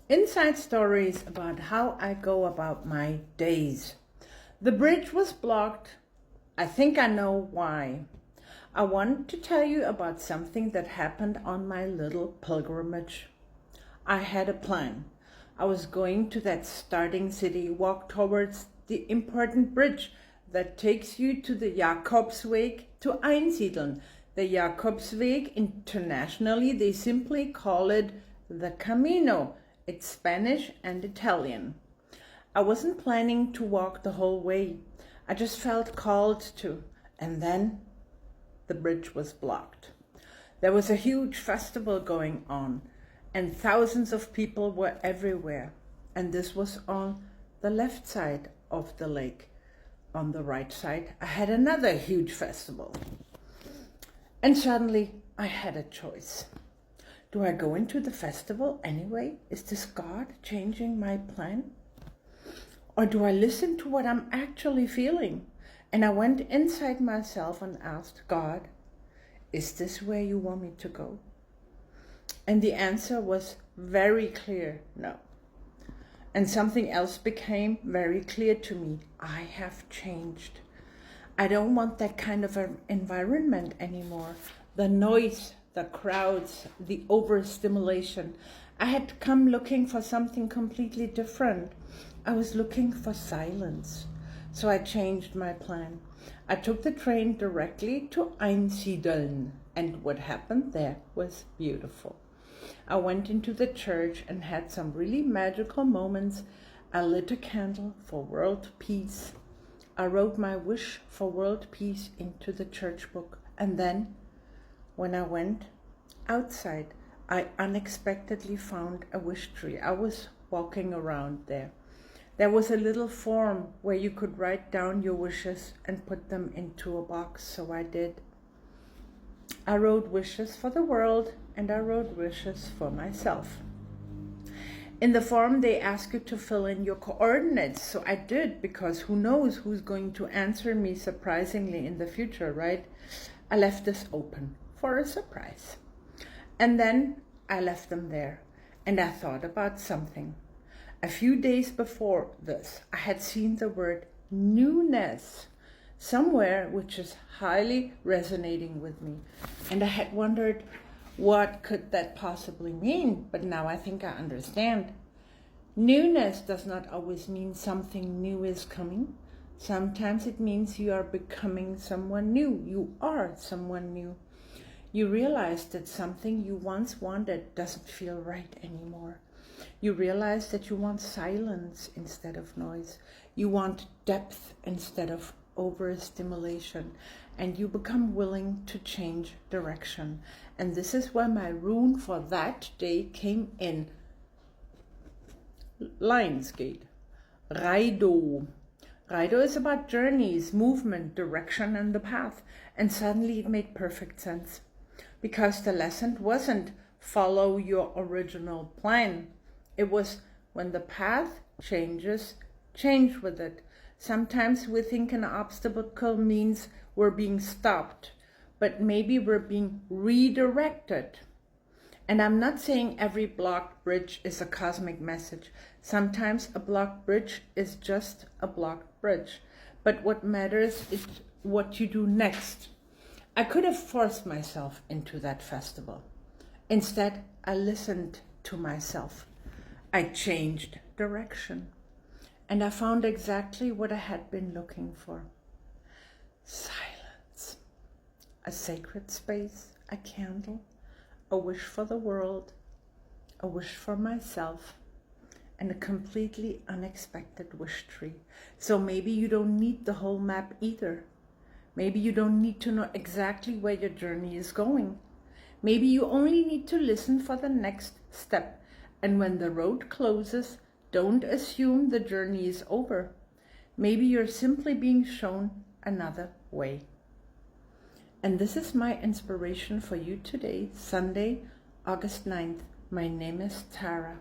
Inside stories about how I go about my days. The bridge was blocked. I think I know why. I want to tell you about something that happened on my little pilgrimage. I had a plan. I was going to that starting city, walk towards the important bridge that takes you to the Jakobsweg to Einsiedeln. The Jakobsweg, internationally, they simply call it the Camino. It's Spanish and Italian. I wasn't planning to walk the whole way. I just felt called to. And then the bridge was blocked. There was a huge festival going on, and thousands of people were everywhere. And this was on the left side of the lake. On the right side, I had another huge festival. And suddenly, I had a choice. Do I go into the festival anyway? Is this God changing my plan? Or do I listen to what I'm actually feeling? And I went inside myself and asked God, is this where you want me to go? And the answer was very clear, no. And something else became very clear to me. I have changed. I don't want that kind of an environment anymore. The noise, the crowds, the overstimulation. I had come looking for something completely different. I was looking for silence. So I changed my plan. I took the train directly to Einsiedeln, and what happened there was beautiful. I went into the church and had some really magical moments. I lit a candle for world peace. I wrote my wish for world peace into the church book. And then, when I went outside, I unexpectedly found a wish tree. I was walking around there. There was a little form where you could write down your wishes and put them into a box, so I did. I wrote wishes for the world and I wrote wishes for myself. In the form, they ask you to fill in your coordinates, so I did, because who knows who's going to answer me surprisingly in the future, right? I left this open for a surprise. And then I left them there, and I thought about something. A few days before this, I had seen the word newness somewhere, which is highly resonating with me. And I had wondered, what could that possibly mean? But now I think I understand. Newness does not always mean something new is coming. Sometimes it means you are becoming someone new. You are someone new. You realize that something you once wanted doesn't feel right anymore. You realize that you want silence instead of noise. You want depth instead of overstimulation. And you become willing to change direction. And this is where my rune for that day came in. Lionsgate. Raido. Raido is about journeys, movement, direction, and the path. And suddenly it made perfect sense. Because the lesson wasn't follow your original plan. It was when the path changes, change with it. Sometimes we think an obstacle means we're being stopped, but maybe we're being redirected. And I'm not saying every blocked bridge is a cosmic message. Sometimes a blocked bridge is just a blocked bridge. But what matters is what you do next. I could have forced myself into that festival. Instead, I listened to myself. I changed direction. And I found exactly what I had been looking for. Silence. A sacred space, a candle, a wish for the world, a wish for myself, and a completely unexpected wish tree. So maybe you don't need the whole map either. Maybe you don't need to know exactly where your journey is going. Maybe you only need to listen for the next step. And when the road closes, don't assume the journey is over. Maybe you're simply being shown another way. And this is my inspiration for you today, Sunday, August 9th. My name is Tara.